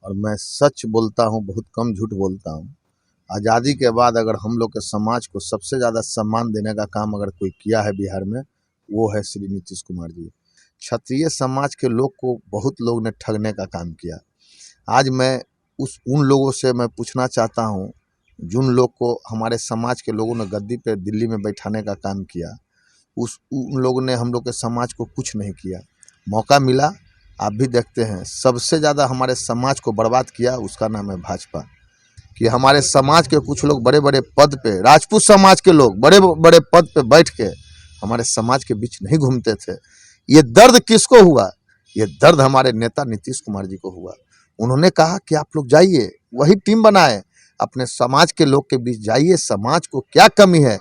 और मैं सच बोलता हूँ, बहुत कम झूठ बोलता हूँ। आज़ादी के बाद अगर हम लोग के समाज को सबसे ज़्यादा सम्मान देने का काम अगर कोई किया है बिहार में, वो है श्री नीतीश कुमार जी। क्षत्रिय समाज के लोग को बहुत लोग ने ठगने का काम किया। आज मैं उन लोगों से मैं पूछना चाहता हूँ, जिन लोग को हमारे समाज के लोगों ने गद्दी पे दिल्ली में बैठाने का काम किया, उन लोगों ने हम लोग के समाज को कुछ नहीं किया। मौका मिला, आप भी देखते हैं, सबसे ज़्यादा हमारे समाज को बर्बाद किया, उसका नाम है भाजपा। कि हमारे समाज के कुछ लोग बड़े बड़े पद पे, राजपूत समाज के लोग बड़े बड़े पद पे बैठ के हमारे समाज के बीच नहीं घूमते थे। ये दर्द किसको हुआ? ये दर्द हमारे नेता नीतीश कुमार जी को हुआ। उन्होंने कहा कि आप लोग जाइए, वही टीम बनाए, अपने समाज के लोग के बीच जाइए, समाज को क्या कमी है।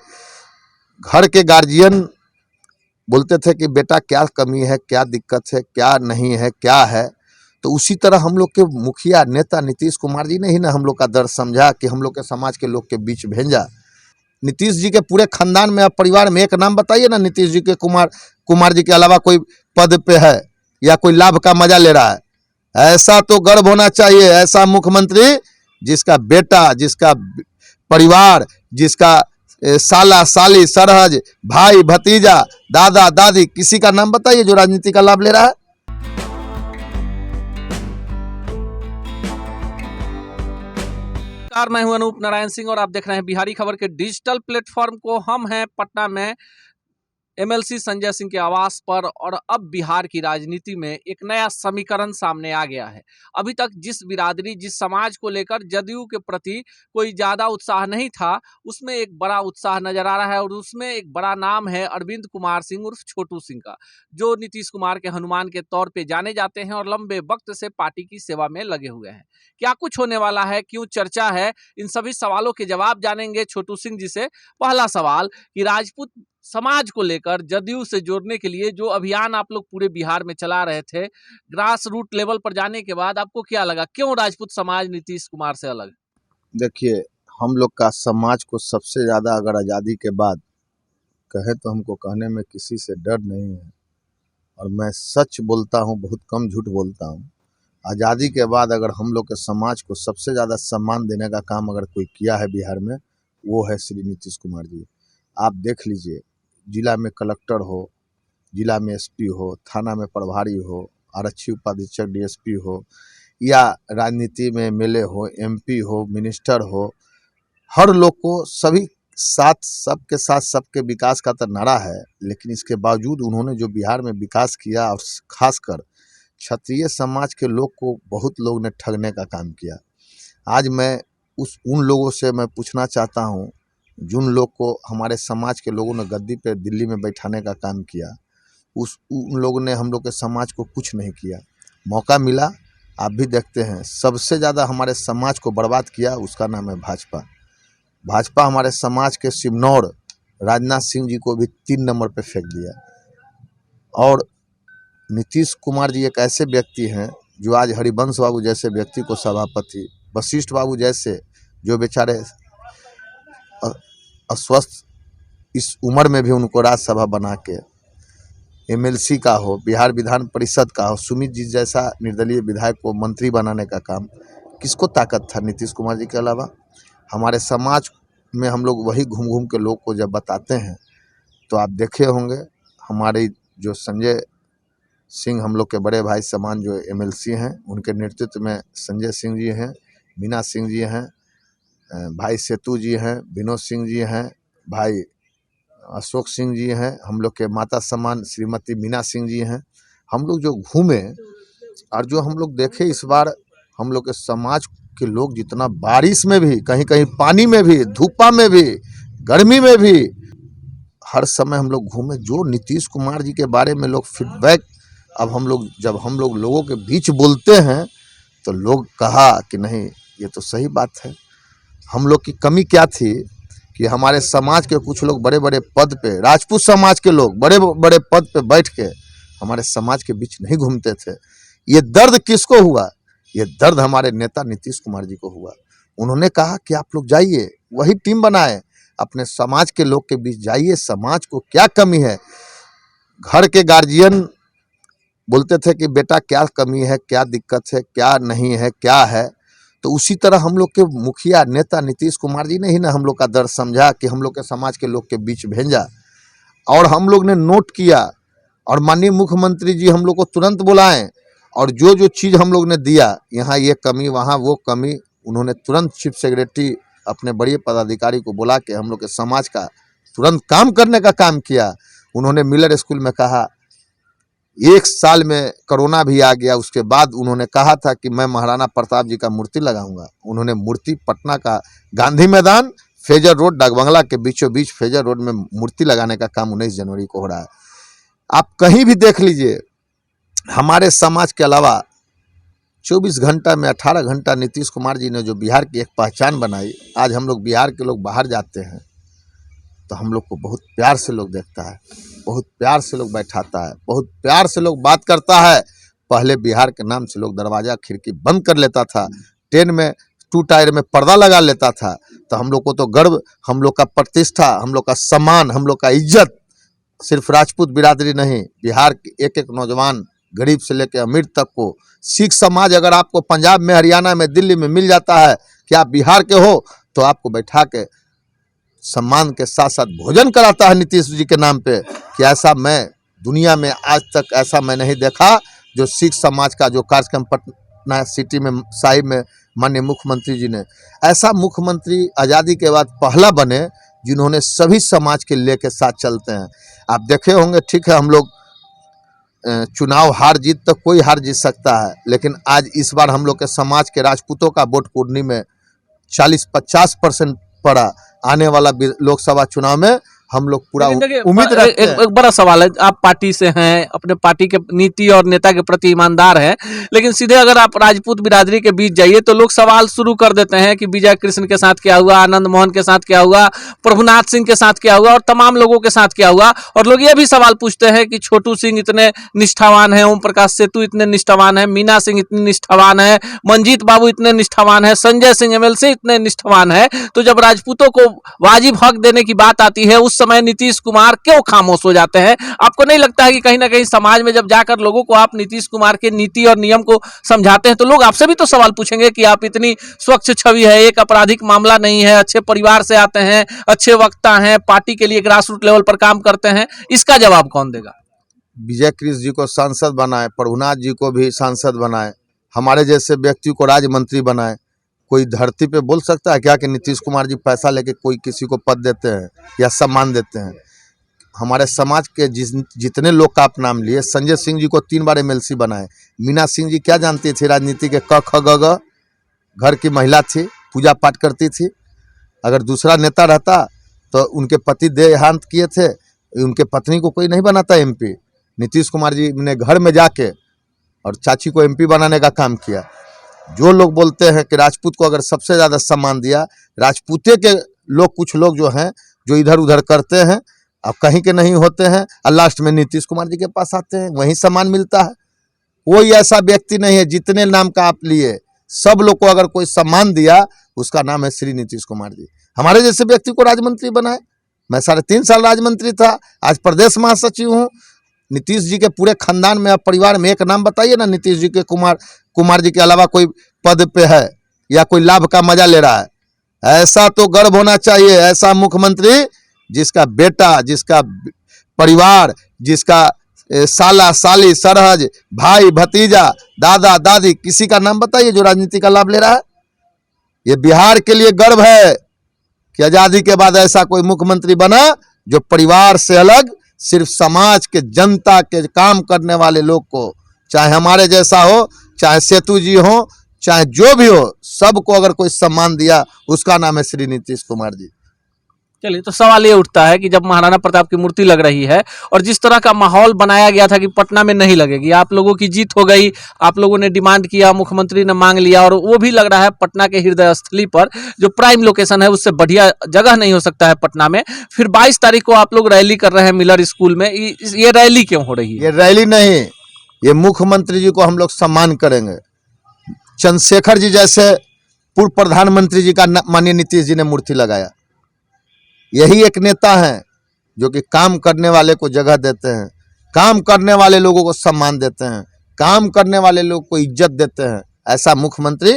घर के गार्जियन बोलते थे कि बेटा क्या कमी है, क्या दिक्कत है, क्या नहीं है, क्या है। तो उसी तरह हम लोग के मुखिया नेता नीतीश कुमार जी ने ही ना हम लोग का दर्द समझा कि हम लोग के समाज के लोग के बीच भेजा। नीतीश जी के पूरे खानदान में, आप परिवार में एक नाम बताइए ना, नीतीश जी के कुमार जी के अलावा कोई पद पे है या कोई लाभ का मजा ले रहा है? ऐसा तो गर्व होना चाहिए, ऐसा मुख्यमंत्री जिसका बेटा, जिसका परिवार, जिसका साला साली सरहज भाई भतीजा दादा दादी, किसी का नाम बताइए जो राजनीति का लाभ ले रहा है। मैं हूं अनूप नारायण सिंह और आप देख रहे हैं बिहारी खबर के डिजिटल प्लेटफॉर्म को। हम हैं पटना में एमएलसी संजय सिंह के आवास पर और अब बिहार की राजनीति में एक नया समीकरण सामने आ गया है। अभी तक जिस बिरादरी, जिस समाज को लेकर जदयू के प्रति कोई ज्यादा उत्साह नहीं था, उसमें एक बड़ा उत्साह नजर आ रहा है और उसमें एक बड़ा नाम है अरविंद कुमार सिंह उर्फ छोटू सिंह का, जो नीतीश कुमार के हनुमान के तौर पे जाने जाते हैं और लंबे वक्त से पार्टी की सेवा में लगे हुए हैं। क्या कुछ होने वाला है, क्यों चर्चा है, इन सभी सवालों के जवाब जानेंगे छोटू सिंह जी से। पहला सवाल कि राजपूत समाज को लेकर जदयू से जोड़ने के लिए जो अभियान आप लोग पूरे बिहार में चला रहे थे, ग्रास रूट लेवल पर जाने के बाद आपको क्या लगा, क्यों राजपूत समाज नीतीश कुमार से अलग? देखिए, हम लोग का समाज को सबसे ज़्यादा अगर आज़ादी के बाद कहे तो हमको कहने में किसी से डर नहीं है, और मैं सच बोलता हूँ, बहुत कम झूठ बोलता हूँ। आज़ादी के बाद अगर हम लोग के समाज को सबसे ज़्यादा सम्मान देने का काम अगर कोई किया है बिहार में, वो है श्री नीतीश कुमार जी। आप देख लीजिए, जिला में कलेक्टर हो, जिला में एसपी हो, थाना में प्रभारी हो, आरक्षी उपाधीक्षक डीएसपी हो, या राजनीति में एमएलए हो, एमपी हो, मिनिस्टर हो, हर लोग को सभी साथ, सबके साथ सबके विकास का तो नारा है। लेकिन इसके बावजूद उन्होंने जो बिहार में विकास किया, और खासकर क्षत्रिय समाज के लोग को बहुत लोग ने ठगने का काम किया। आज मैं उन लोगों से मैं पूछना चाहता हूँ, जिन लोग को हमारे समाज के लोगों ने गद्दी पे दिल्ली में बैठाने का काम किया, उन लोगों ने हम लोग के समाज को कुछ नहीं किया। मौका मिला, आप भी देखते हैं, सबसे ज़्यादा हमारे समाज को बर्बाद किया, उसका नाम है भाजपा। भाजपा हमारे समाज के सिमनौर राजनाथ सिंह जी को भी 3 नंबर पे फेंक दिया। और नीतीश कुमार जी एक ऐसे व्यक्ति हैं जो आज हरिवंश बाबू जैसे व्यक्ति को सभापति, वशिष्ठ बाबू जैसे जो बेचारे अस्वस्थ इस उम्र में भी उनको राज्यसभा बना के, एमएलसी का हो, बिहार विधान परिषद का हो, सुमित जी जैसा निर्दलीय विधायक को मंत्री बनाने का काम किसको ताकत था नीतीश कुमार जी के अलावा? हमारे समाज में हम लोग वही घूम घूम के लोग को जब बताते हैं, तो आप देखे होंगे हमारे जो संजय सिंह, हम लोग के बड़े भाई समान जो एमएलसी हैं, उनके नेतृत्व में संजय सिंह जी हैं, मीना सिंह जी हैं, भाई सेतु जी हैं, विनोद सिंह जी हैं, भाई अशोक सिंह जी हैं, हम लोग के माता समान श्रीमती मीना सिंह जी हैं। हम लोग जो घूमे और जो हम लोग देखे, इस बार हम लोग के समाज के लोग जितना बारिश में भी, कहीं कहीं पानी में भी, धूपा में भी, गर्मी में भी, हर समय हम लोग घूमे। जो नीतीश कुमार जी के बारे में लोग फीडबैक, अब हम लोग जब हम लोग लोगों के बीच बोलते हैं तो लोग कहा कि नहीं, ये तो सही बात है। हम लोग की कमी क्या थी कि हमारे समाज के कुछ लोग बड़े बड़े पद पे, राजपूत समाज के लोग बड़े बड़े पद पे बैठ के हमारे समाज के बीच नहीं घूमते थे। ये दर्द किसको हुआ? ये दर्द हमारे नेता नीतीश कुमार जी को हुआ। उन्होंने कहा कि आप लोग जाइए, वही टीम बनाए, अपने समाज के लोग के बीच जाइए, समाज को क्या कमी है। घर के गार्जियन बोलते थे कि बेटा क्या कमी है, क्या दिक्कत है, क्या नहीं है, क्या है। तो उसी तरह हम लोग के मुखिया नेता नीतीश कुमार जी ने ही ना हम लोग का दर्द समझा कि हम लोग के समाज के लोग के बीच भेजा, और हम लोग ने नोट किया, और माननीय मुख्यमंत्री जी हम लोग को तुरंत बुलाएं, और जो जो चीज़ हम लोग ने दिया, यहाँ ये कमी वहाँ वो कमी, उन्होंने तुरंत चीफ सेक्रेटरी अपने बड़े पदाधिकारी को बुला के हम लोग के समाज का तुरंत काम करने का काम किया। उन्होंने मिलर स्कूल में कहा, 1 साल में कोरोना भी आ गया, उसके बाद उन्होंने कहा था कि मैं महाराणा प्रताप जी का मूर्ति लगाऊंगा। उन्होंने मूर्ति पटना का गांधी मैदान फेजर रोड डाकबंगला के बीचों बीच फेजर रोड में मूर्ति लगाने का काम 19 जनवरी को हो रहा है। आप कहीं भी देख लीजिए, हमारे समाज के अलावा 24 घंटा में 18 घंटा नीतीश कुमार जी ने जो बिहार की एक पहचान बनाई, आज हम लोग बिहार के लोग बाहर जाते हैं तो हम लोग को बहुत प्यार से लोग देखता है, बहुत प्यार से लोग बैठाता है, बहुत प्यार से लोग बात करता है। पहले बिहार के नाम से लोग दरवाज़ा खिड़की बंद कर लेता था, ट्रेन में 2 टायर में पर्दा लगा लेता था। तो हम लोग को तो गर्व, हम लोग का प्रतिष्ठा, हम लोग का सम्मान, हम लोग का इज्जत सिर्फ राजपूत बिरादरी नहीं, बिहार के एक एक नौजवान गरीब से लेकर अमीर तक को, सिख समाज अगर आपको पंजाब में, हरियाणा में, दिल्ली में मिल जाता है कि आप बिहार के हो, तो आपको बैठा के सम्मान के साथ साथ भोजन कराता है नीतीश जी के नाम पे। कि ऐसा मैं दुनिया में आज तक ऐसा मैं नहीं देखा जो सिख समाज का जो कार्यक्रम पटना सिटी में साहिब में माननीय मुख्यमंत्री जी ने, ऐसा मुख्यमंत्री आज़ादी के बाद पहला बने जिन्होंने सभी समाज के लेके साथ चलते हैं। आप देखे होंगे, ठीक है हम लोग चुनाव हार जीत तो कोई हार जीत सकता है, लेकिन आज इस बार हम लोग के समाज के राजपूतों का वोट कुर्नी में 40-50% पड़ा। आने वाला लोकसभा चुनाव में हम लोग पूरा उम्मीद रखते हैं। एक बड़ा सवाल है, आप पार्टी से हैं, अपने पार्टी के नीति और नेता के प्रति ईमानदार हैं, लेकिन सीधे अगर आप राजपूत बिरादरी के बीच जाइए तो लोग सवाल शुरू कर देते हैं कि विजय कृष्ण के साथ क्या हुआ, आनंद मोहन के साथ क्या हुआ, प्रभुनाथ सिंह के साथ क्या हुआ और तमाम लोगों के साथ क्या हुआ। और लोग ये भी सवाल पूछते हैं कि छोटू सिंह इतने निष्ठावान है, ओम प्रकाश सेतु इतने निष्ठावान है, मीना सिंह इतनी निष्ठावान है, मंजीत बाबू इतने निष्ठावान है, संजय सिंह एमएलसी इतने निष्ठावान है, तो जब राजपूतों को वाजिब हक देने की बात आती है उस समय नीतीश कुमार क्यों खामोश हो जाते हैं? आपको नहीं लगता है कि कहीं ना कहीं समाज में जब जाकर लोगों को आप नीतीश कुमार के नीति और नियम को समझाते हैं तो लोग आपसे भी तो सवाल पूछेंगे कि आप इतनी स्वच्छ छवि है, एक आपराधिक मामला नहीं है, अच्छे परिवार से आते हैं, अच्छे वक्ता हैं, पार्टी के लिए ग्रास रूट लेवल पर काम करते हैं, इसका जवाब कौन देगा? विजय कृष्ण जी को सांसद बनाए, प्रभुनाथ जी को भी सांसद बनाए, हमारे जैसे व्यक्ति को राज्य मंत्री बनाए। कोई धरती पे बोल सकता है क्या कि नीतीश कुमार जी पैसा लेके कोई किसी को पद देते हैं या सम्मान देते हैं? हमारे समाज के जितने लोग का आप नाम लिए, संजय सिंह जी को 3 बार एमएलसी बनाए। मीना सिंह जी क्या जानती थी राजनीति के क ख ग घ, घर की महिला थी, पूजा पाठ करती थी। अगर दूसरा नेता रहता तो उनके पति देहांत किए थे, उनके पत्नी को कोई नहीं बनाता एमपी। नीतीश कुमार जी ने घर में जाके और चाची को एमपी बनाने का काम किया। जो लोग बोलते हैं कि राजपूत को अगर सबसे ज़्यादा सम्मान दिया, राजपूते के लोग कुछ लोग जो हैं जो इधर उधर करते हैं, अब कहीं के नहीं होते हैं और लास्ट में नीतीश कुमार जी के पास आते हैं, वहीं सम्मान मिलता है। कोई ऐसा व्यक्ति नहीं है, जितने नाम का आप लिए सब लोग को अगर कोई सम्मान दिया उसका नाम है श्री नीतीश कुमार जी। हमारे जैसे व्यक्ति को राज्य मंत्री बनाए। मैं 3.5 साल राज्य मंत्री था, आज प्रदेश महासचिव हूँ। नीतीश जी के पूरे खानदान में, परिवार में एक नाम बताइए ना नीतीश जी के कुमार जी के अलावा कोई पद पे है या कोई लाभ का मजा ले रहा है। ऐसा तो गर्व होना चाहिए, ऐसा मुख्यमंत्री जिसका बेटा, जिसका परिवार, जिसका साला साली सरहज भाई भतीजा दादा दादी, किसी का नाम बताइए जो राजनीति का लाभ ले रहा है। ये बिहार के लिए गर्व है कि आज़ादी के बाद ऐसा कोई मुख्यमंत्री बना जो परिवार से अलग सिर्फ समाज के, जनता के काम करने वाले लोग को, चाहे हमारे जैसा हो, चाहे सेतु जी हो, चाहे जो भी हो, सबको अगर कोई सम्मान दिया उसका नाम है श्री नीतीश कुमार जी। चलिए, तो सवाल ये उठता है कि जब महाराणा प्रताप की मूर्ति लग रही है और जिस तरह का माहौल बनाया गया था कि पटना में नहीं लगेगी, आप लोगों की जीत हो गई, आप लोगों ने डिमांड किया, मुख्यमंत्री ने मांग लिया, और वो भी लग रहा है पटना के हृदय स्थली पर जो प्राइम लोकेशन है उससे बढ़िया जगह नहीं हो सकता है पटना में। फिर 22 तारीख को आप लोग रैली कर रहे हैं मिलर स्कूल में, ये रैली क्यों हो रही है? ये रैली नहीं, ये मुख्यमंत्री जी को हम लोग सम्मान करेंगे। चंद्रशेखर जी जैसे पूर्व प्रधानमंत्री जी का माननीय नीतीश जी ने मूर्ति लगाया। यही एक नेता हैं जो कि काम करने वाले को जगह देते हैं, काम करने वाले लोगों को सम्मान देते हैं, काम करने वाले लोग को इज्जत देते हैं। ऐसा मुख्यमंत्री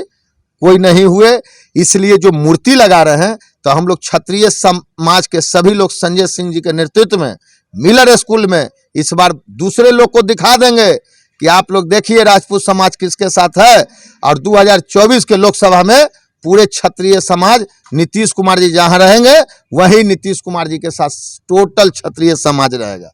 कोई नहीं हुए। इसलिए जो मूर्ति लगा रहे हैं, तो हम लोग क्षत्रिय समाज के सभी लोग संजय सिंह जी के नेतृत्व में मिलर स्कूल में इस बार दूसरे लोग को दिखा देंगे कि आप लोग देखिए राजपूत समाज किसके साथ है। और 2024 के लोकसभा में पूरे क्षत्रिय समाज, नीतीश कुमार जी जहां रहेंगे वहीं नीतीश कुमार जी के साथ टोटल क्षत्रिय समाज रहेगा।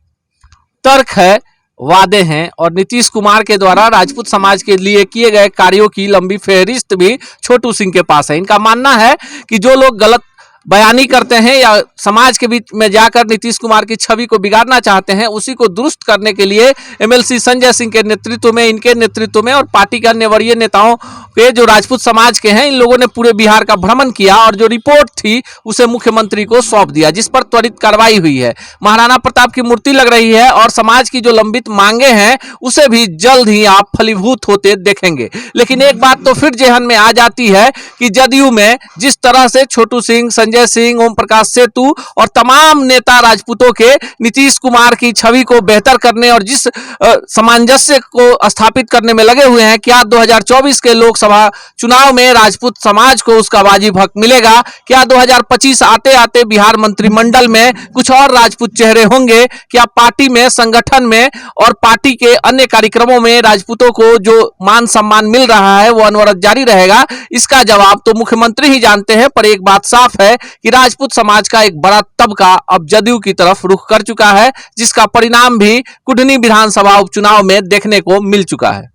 तर्क है, वादे हैं और नीतीश कुमार के द्वारा राजपूत समाज के लिए किए गए कार्यों की लंबी फहरिस्त भी छोटू सिंह के पास है। इनका मानना है कि जो लोग गलत बयानी करते हैं या समाज के बीच में जाकर नीतीश कुमार की छवि को बिगाड़ना चाहते हैं, उसी को दुरुस्त करने के लिए एमएलसी संजय सिंह के नेतृत्व में, इनके नेतृत्व में और पार्टी के अन्य वरीय नेताओं के जो राजपूत समाज के हैं, इन लोगों ने पूरे बिहार का भ्रमण किया और जो रिपोर्ट थी उसे मुख्यमंत्री को सौंप दिया, जिस पर त्वरित कार्रवाई हुई है। महाराणा प्रताप की मूर्ति लग रही है और समाज की जो लंबित मांगे हैं उसे भी जल्द ही आप फलीभूत होते देखेंगे। लेकिन एक बात तो फिर जेहन में आ जाती है कि जदयू में जिस तरह से छोटू सिंह, संजय सिंह, ओम प्रकाश सेतु और तमाम नेता राजपूतों के नीतीश कुमार की छवि को बेहतर करने और जिस सामंजस्य को स्थापित करने में लगे हुए हैं, क्या 2024 के लोकसभा चुनाव में राजपूत समाज को उसका वाजिब हक मिलेगा? क्या 2025 आते आते बिहार मंत्रिमंडल में कुछ और राजपूत चेहरे होंगे? क्या पार्टी में, संगठन में और पार्टी के अन्य कार्यक्रमों में राजपूतों को जो मान सम्मान मिल रहा है वो अनवरत जारी रहेगा? इसका जवाब तो मुख्यमंत्री ही जानते हैं। पर एक बात साफ है कि राजपूत समाज का एक बड़ा तबका अब जदयू की तरफ रुख कर चुका है, जिसका परिणाम भी कुढ़नी विधानसभा उपचुनाव में देखने को मिल चुका है।